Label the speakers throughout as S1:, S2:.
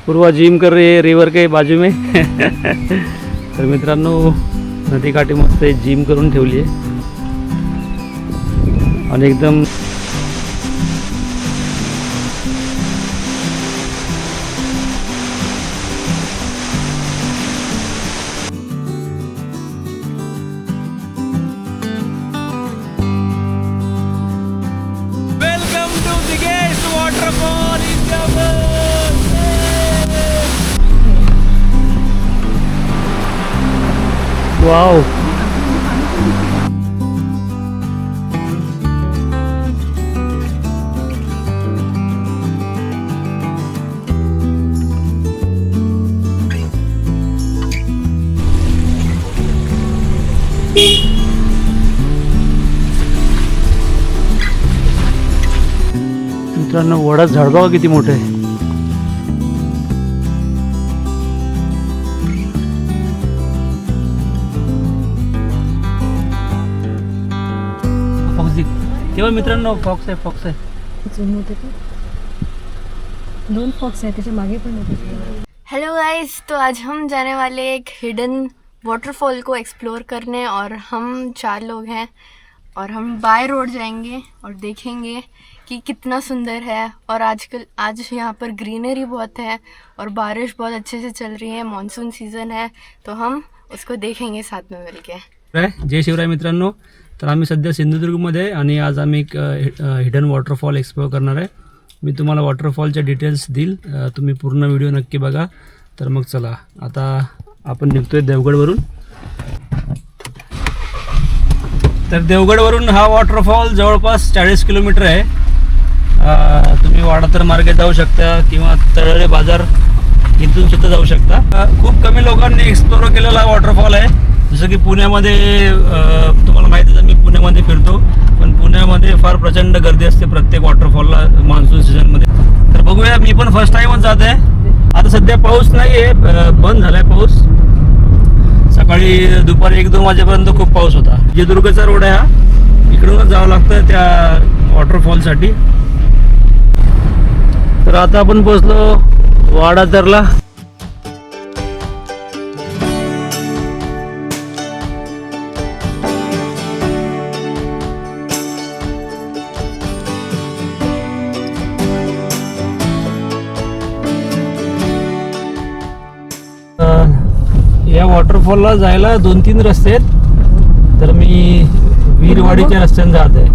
S1: पूर्वा gym कर रही है रिवर के बाजू में तर मित्रांनो नदीकाठी मस्त जिम करून ठेवली आहे आणि एकदम वाव मित्रांनो वडा झाड बघा किती मोठे आहे. तेव्हा मित्रांनो फॉक्स आहे
S2: दोन फॉक्स है त्याच्या मागे पण आहे.
S3: हेलो गाइस, तो आज हम जाने वाले एक हिडन वाटरफॉल को एक्सप्लोर करने और हम 4 लोग हैं और हम बाय रोड जाएंगे और देखेंगे कि कितना सुंदर है. और आज यहाँ पर ग्रीनरी बहुत है और बारिश बहुत अच्छे से चल रही है, मानसून सीज़न है, तो हम उसको देखेंगे साथ में मिलके.
S1: जय शिवराय मित्रांनो. तर आम्ही सध्या सिंधुदुर्गमध्ये आणि आज आम्ही एक हिडन वॉटरफॉल एक्सप्लोर करणार आहे. मी तुम्हाला वॉटरफॉलच्या डिटेल्स देईल, तुम्ही पूर्ण व्हिडिओ नक्की बघा. तर मग चला आता आपण निघतोय देवगडवरून. तर देवगडवरून हा वॉटरफॉल जवळपास 40 किलोमीटर आहे. तुम्ही वाडातर मार्गे जाऊ शकता किंवा तळळे बाजार इथून सुद्धा जाऊ शकता. खूप कमी लोकांनी एक्सप्लोर केलेला वॉटरफॉल आहे. जसं की पुण्यामध्ये तुम्हाला माहिती आहे मी पुण्यामध्ये फिरतो, पण पुण्यामध्ये फार प्रचंड गर्दी असते प्रत्येक वॉटरफॉलला मान्सून सीझनमध्ये. तर बघूया, मी पण फर्स्ट टाईमच जात आहे. आता सध्या पाऊस नाही आहे, बंद झाला आहे पाऊस. सकाळी दुपारी 1-2 वाजेपर्यंत खूप पाऊस होता. विजयदुर्गचा रोड आहे हा, इकडूनच जावं लागतं त्या वॉटरफॉलसाठी. तर आता आपण पोहोचलो वाडातरला. या वॉटरफॉलला जायला 2-3 रस्ते आहेत. तर मी वीरवाडीच्या रस्त्याने जात आहे.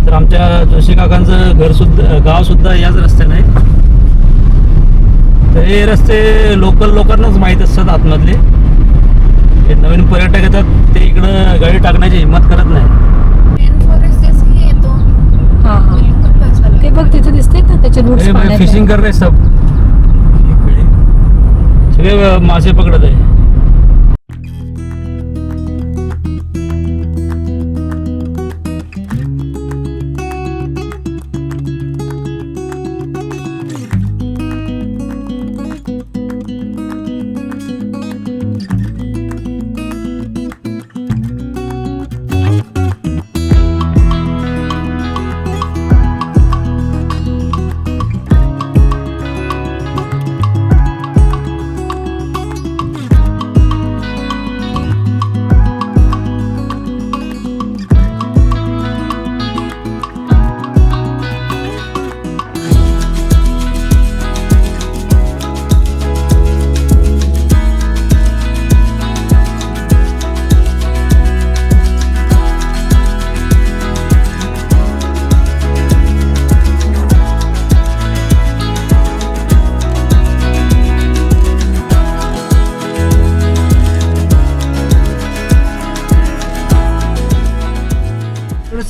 S1: तर आमच्या जोशी काकांचं गाव सुद्धा याच रस्त्याने आहे. तर हे रस्ते लोकल लोकांनाच माहीत असतात आतमधले. हे नवीन पर्यटक येतात ते इकडं गाडी टाकण्याची हिंमत करत नाही.
S2: ते बघ तिथे दिसते ना त्याचे रूट्स.
S1: फिशिंग कर रहे सब, सगळे मासे पकडत आहे.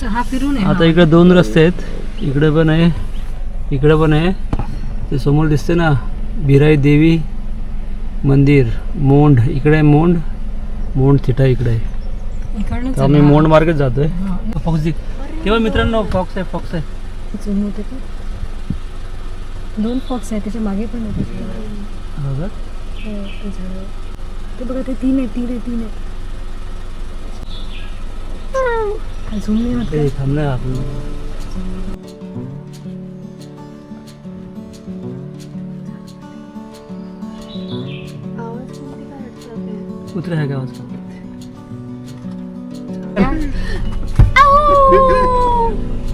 S2: हा फिरून आहे.
S1: आता इकडे 2 रस्ते आहेत, इकडे पण आहे इकडे पण आहे. ते समोर दिसते ना भिराई देवी मंदिर, मोंड इकडे आहे, मोंड थिटा इकडे आहे. तर आम्ही मोंड मार्गेत जातोय. फॉक्स तेव्हा मित्रांनो फॉक्स आहे.
S2: दोन फॉक्स आहे त्याच्या मागे पण आहे. ते बघा ते 3 आहे. झूम नाही होत.
S1: थांब ना आपण. कुत्रे आहे गावाचं.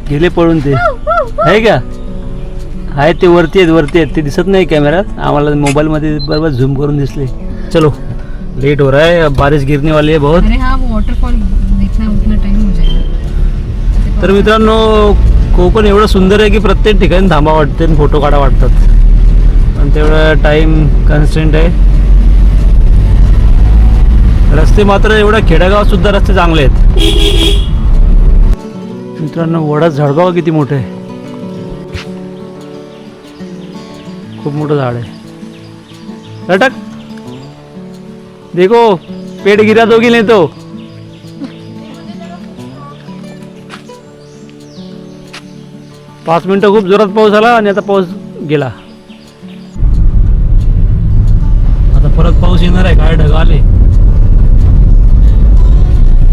S1: गेले पळून ते आहे का? आहे ते वरती आहेत ते दिसत नाही कॅमेऱ्यात आम्हाला, मोबाईल मध्ये बरोबर झूम करून दिसले. चलो लेट हो रहा है, अब बारिश गिरने वाली है बहुत.
S2: अरे हाँ वो वॉटरफॉल देखना उतना टाइम हो जाएगा.
S1: तर मित्रांनो कोकण एवढं सुंदर आहे की प्रत्येक ठिकाणी थांबा वाटते आणि फोटो काढा वाटतात, पण तेवढं टाइम कन्स्टेंट आहे. रस्ते मात्र एवढ्या खेडेगावात सुद्धा रस्ते चांगले आहेत. मित्रांनो वडा झाड बघा किती मोठं आहे, खूप मोठं झाड आहे. लटक देखो पेड़ गिरा दोगी नहीं तो. पाच मिनिटं खूप जोरात पाऊस आला आणि आता पाऊस गेला. आता परत पाऊस येणार आहे. काय ढग आले,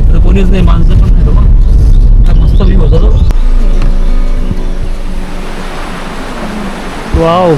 S1: इकडे कोणीच नाही, माणसं पण नाही. बघा मस्त व्ह्यू होता तो. वाव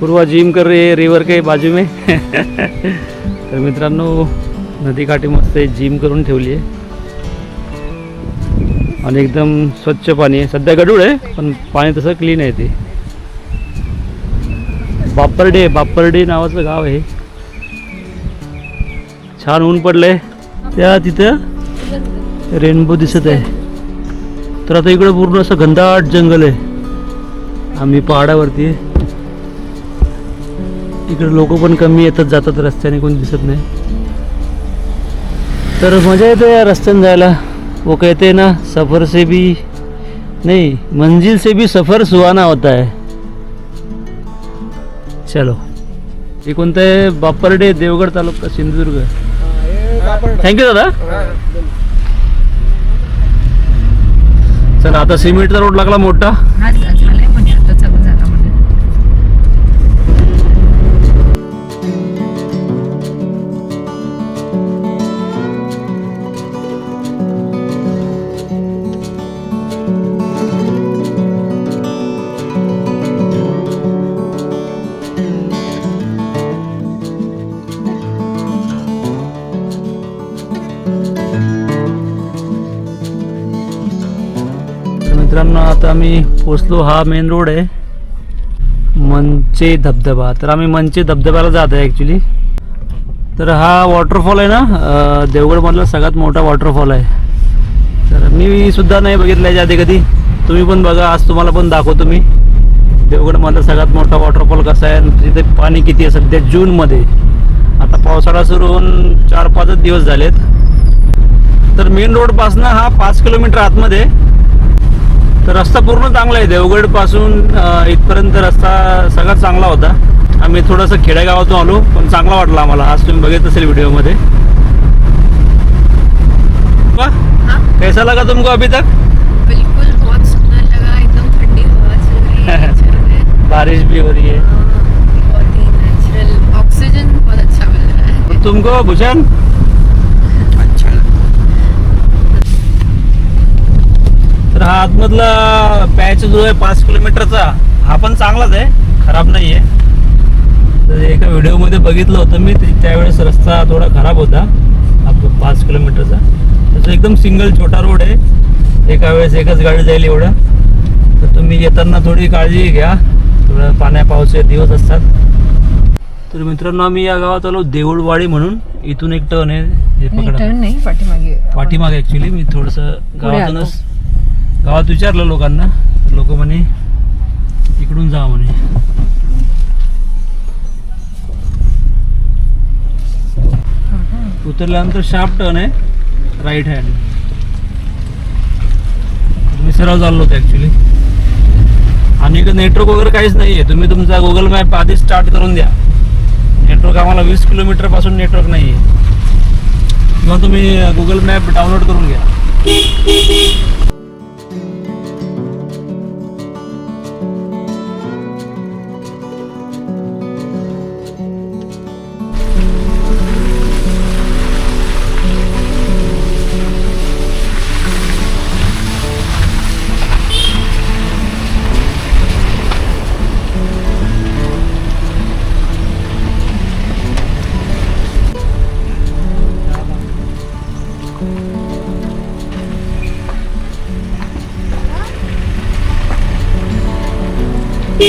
S1: पूर्वा जिम कर रही है रिवर के बाजू में. तर मित्रांनो नदीकाठी मस्त जिम करून ठेवली आहे आणि एकदम स्वच्छ पाणी आहे. सध्या गढूळ आहे पण पाणी तसं क्लीन आहे. ते बाप्परडे नावाचं गाव आहे. छान ऊन पडलंय, त्या तिथं रेनबो दिसत आहे. तर आता इकडं पूर्ण असं घनदाट जंगल आहे. आम्ही पहाडावरती आहे. इकडे लोक पण कमी येतात जातात, रस्त्याने कोणी दिसत नाही. तर मजा येते या रस्त्याने जायला. वो कहते हैं ना सफ़र से भी नहीं मंजिल से भी सफ़र सुहाना होता है. चलो हे कोणतं आहे? बाप्परडे, देवगड तालुका, सिंधुदुर्ग. थँक्यू दादा. चला आता सिमेंटचा रोड लागला मोठा.
S2: हा झालाय म्हणजे आता चालू झाला म्हणजे.
S1: मित्रांनो आता आम्ही पोचलो. हा मेन रोड आहे मंचे धबधबा. तर आम्ही मंचे धबधब्याला जात आहे ॲक्च्युली. तर हा वॉटरफॉल आहे ना देवगडमधला सगळ्यात मोठा वॉटरफॉल आहे. तर मी सुद्धा नाही बघितलं याच्या आधी कधी. तुम्ही पण बघा, आज तुम्हाला पण दाखवतो मी देवगडमधला सगळ्यात मोठा वॉटरफॉल कसा आहे आणि तिथे पाणी किती आहे. सध्या जूनमध्ये, आता पावसाळा सुरू होऊन 4-5 दिवस झालेत. तर मेन रोडपासनं हा 5 किलोमीटर आतमध्ये. तर रस्ता पूर्ण चांगला आहे. देवगडपासून इथपर्यंत रस्ता सगळा चांगला होता. आम्ही थोडंसं खेडेगावातून आलो पण चांगला वाटला आम्हाला. आज तुम्ही बघितलं असेल व्हिडिओमध्ये. कैसा लगा तुमको अभी तक?
S3: बिल्कुल बहुत सुंदर लगा, एकदम ठंडी हवा चल रही है.
S1: बारिश भी हो रही है.
S3: बहुत ही नेचुरल ऑक्सीजन बहुत अच्छा मिल रहा है.
S1: और तुमको भूषण?
S3: अच्छा.
S1: तर हा आतमधला पॅच जो आहे 5 किलोमीटरचा, हा पण चांगलाच आहे, खराब नाही आहे. तर एका व्हिडिओमध्ये बघितलं होतं मी, त्यावेळेस रस्ता थोडा खराब होता आपला 5 किलोमीटरचा. त्याचा एकदम सिंगल छोटा रोड आहे, एका वेळेस एकच गाडी जाईल एवढं. तर तुम्ही येताना थोडी काळजी घ्या, थोडं पाण्या पावसाचे दिवस असतात. तर मित्रांनो आम्ही या गावात आलो देऊळवाडी म्हणून. इथून एक टर्न आहे, हे पकडा.
S2: टर्न नाही,
S1: पाठीमागे ॲक्च्युली. मी थोडंसं गावात विचारलं लोकांना, तर लोक म्हणे इकडून जा म्हणे. उतरल्यानंतर शार्प टर्न आहे, राईट हँड. मी सरळ चाललो होतो ॲक्च्युली. आणि नेटवर्क वगैरे काहीच नाही आहे. तुम्ही तुमचा गुगल मॅप आधी स्टार्ट करून द्या. नेटवर्क आम्हाला 20 किलोमीटरपासून नेटवर्क नाही आहे. किंवा तुम्ही गुगल मॅप डाउनलोड करून घ्या. तर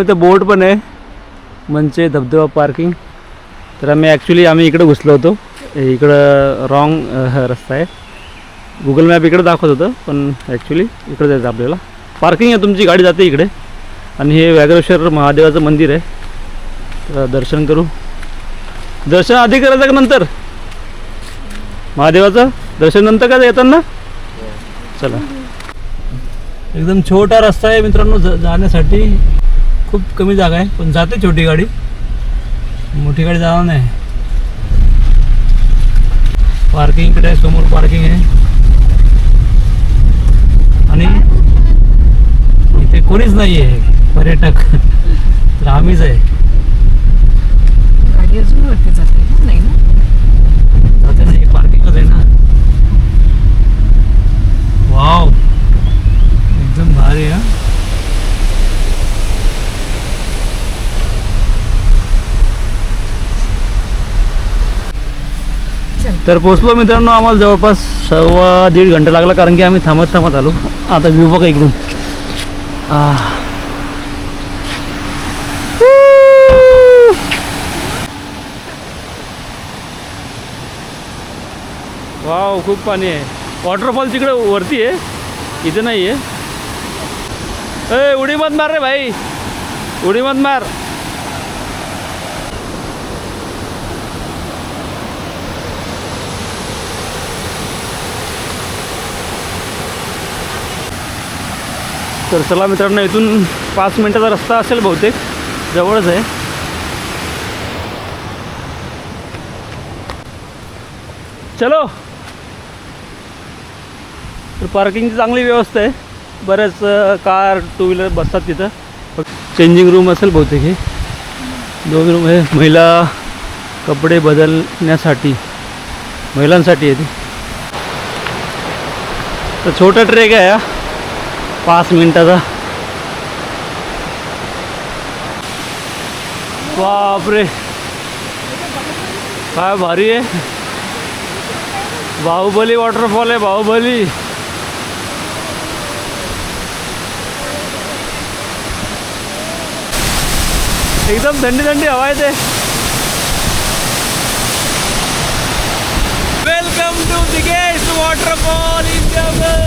S1: इथे बोर्ड पण आहे म्हणजे धबधबा पार्किंग. तर आम्ही इकडे घुसलो होतो. इकडं रॉंग रस्ता आहे. गुगल मॅप इकडे दाखवत होतं पण ॲक्च्युली इकडे जायचं आपल्याला. पार्किंग आहे, तुमची गाडी जाते इकडे. आणि हे व्याघ्रेश्वर महादेवाचं मंदिर आहे. तर दर्शन करू. दर्शन आधी करायचं का नंतर? महादेवाचं दर्शन नंतर का येताना? चला. एकदम छोटा रस्ता आहे मित्रांनो जाण्यासाठी. खूप कमी जागा आहे पण जाते छोटी गाडी, मोठी गाडी जाणार नाही. पार्किंग इकडे आहे, समोर पार्किंग आहे. आणि इथे कोणीच नाही आहे पर्यटक, तर आम्हीच आहे.
S2: गाडी अजून वरती जाते नाही ना?
S1: जाते नाही, पार्किंगच आहे ना. वाव, एकदम भारी आहे. तर पोचलो मित्रांनो. आम्हाला जवळपास 1.5 घंटा लागला कारण की आम्ही थांबत आलो. आता व्ह्यू बघा इकडून. वाव, खूप पाणी आहे. वॉटरफॉल तिकडे वरती आहे, इथे नाही आहे. ए, उडी मत मार रे भाई, उडी मत मार. तर चला मित्रांनो, इथून 5 मिनिटाचा रस्ता असेल बहुतेक, जवळच आहे. चलो. तर पार्किंगची चांगली व्यवस्था आहे. बऱ्याच कार टू व्हीलर बसतात तिथं. चेंजिंग रूम असेल बहुतेक. हे 2 रूम आहे, महिला कपडे बदलण्यासाठी, महिलांसाठी आहे ती. तर छोटा ट्रेक आहे हा, 5 मिनिटाचा. बापरे, काय भारी आहे. बाहुबली वॉटरफॉल आहे, बाहुबली. एकदम थंडी थंडी हवा आहे ते. Welcome to biggest waterfall in jungle.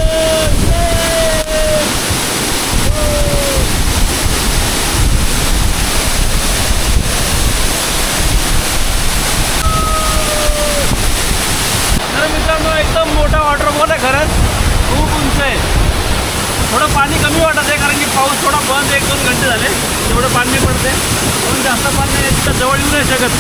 S1: तर मित्रांनो, एकदम मोठा वॉटरफॉल आहे खरंच. खूप उंच आहे. थोडं पाणी कमी वाटत आहे कारण की पाऊस थोडा बंद 1-2 घंटे झाले. तेवढं पाणी पडते म्हणून जास्त पाणी नाही, तिथं जवळ येऊ नाही शकत.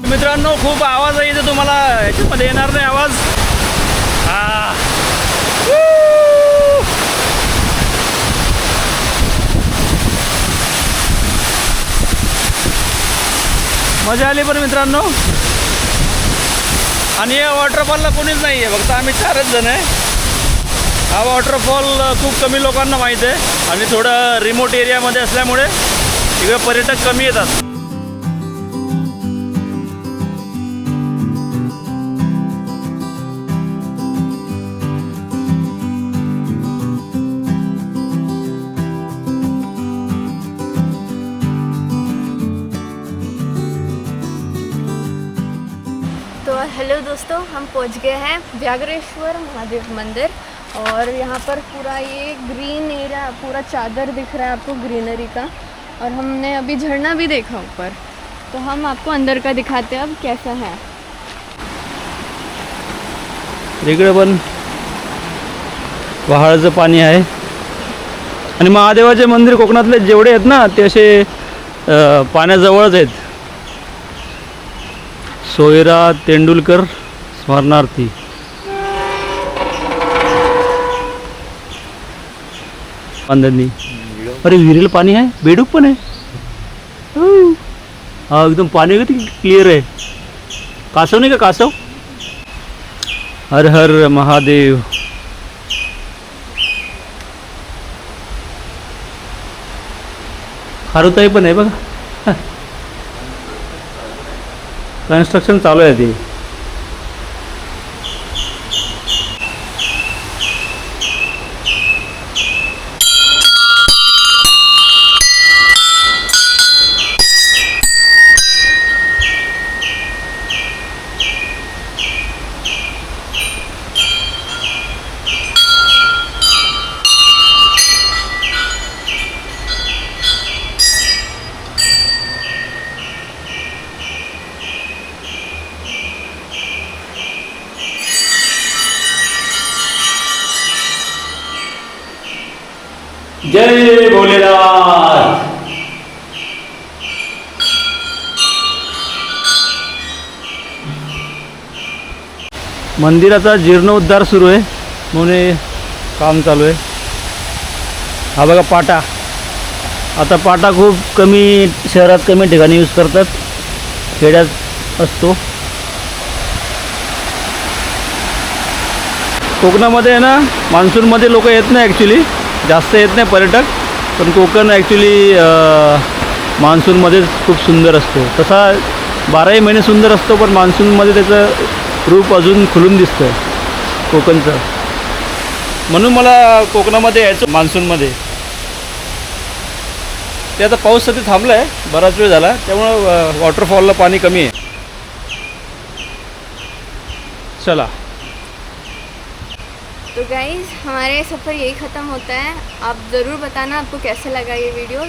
S1: मित्रांनो, खूप आवाज आहे इथे, तुम्हाला याच्यामध्ये येणार नाही आवाज. मजा आली पण मित्रांनो. आणि या वॉटरफॉलला कोणीच नाही आहे, फक्त आम्ही 4च जण आहे. हा वॉटरफॉल खूप कमी लोकांना माहीत आहे आणि थोडं रिमोट एरियामध्ये असल्यामुळे इकडे पर्यटक कमी येतात.
S3: तो हेलो दोस्तों, हम पहुंच गए हैं व्याघ्रेश्वर महादेव मंदिर. और यहाँ पर पूरा ये ग्रीन एरिया, पूरा चादर दिख रहा है आपको ग्रीनरी का. और हमने अभी झरना भी देखा ऊपर, तो हम आपको अंदर का दिखाते हैं अब कैसा है.
S1: इकडे पण पहाडाचं पाणी आहे. आणि महादेवाचे मंदिर कोकणातले जेवढे आहेत ना ते असे पाण्याजवळच आहेत. सोयरा तेंडुलकर स्मरणार्थी. बांधणी. अरे विहिरीला पाणी आहे, बेडूक पण आहे. हा एकदम पाणी किती क्लिअर आहे. कासव नाही का कासव. हर हर महादेव. खारुताई पण आहे बघा. कन्स्ट्रक्शन चालू आहे ते. जय भोलेनाथ. मंदिराचा जीर्णोद्धार सुरू आहे म्हणून काम चालू आहे. हा बघा पाटा. आता पाटा खूप कमी शहरात कमी ठिकाणी यूज करतात, खेड्यात असतो. कोकणामध्ये आहे ना, मान्सूनमध्ये लोक येत नाही ॲक्च्युली, जास्त येत नाही पर्यटक. पण कोकण ॲक्च्युली मान्सूनमध्येच खूप सुंदर असतो. तसा 12ही महिने सुंदर असतो, पण मान्सूनमध्ये त्याचं रूप अजून खुलून दिसतं कोकणचं. म्हणून मला कोकणामध्ये यायचं मान्सूनमध्ये. ते आता पाऊस सध्या थांबला आहे, बराच वेळ झाला, त्यामुळं वॉटरफॉलला पाणी कमी आहे. चला.
S3: तो गाइज हमारे सफ़र यही ख़त्म होता है. आप ज़रूर बताना आपको कैसा लगा ये वीडियो.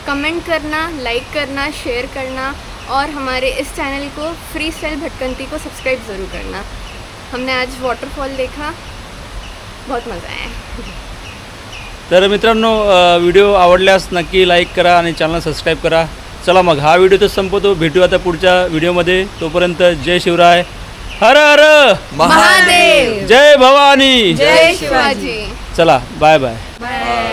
S3: कमेंट करना, लाइक करना, शेयर करना और हमारे इस चैनल को फ्री स्टाइल भटकंती को सब्सक्राइब ज़रूर करना. हमने आज वाटरफॉल देखा, बहुत मज़ा आया.
S1: तर मित्रांनो, व्हिडिओ आवडल्यास नक्की लाईक करा आणि चॅनल सबस्क्राईब करा. चला मग हा व्हिडिओ तर संपवतो. भेटू आता पुढच्या व्हिडिओमध्ये. तोपर्यंत जय शिवराय. हर हर
S3: महादेव.
S1: जय भवानी.
S3: जय शिवाजी.
S1: चला बाय बाय.
S3: बाय.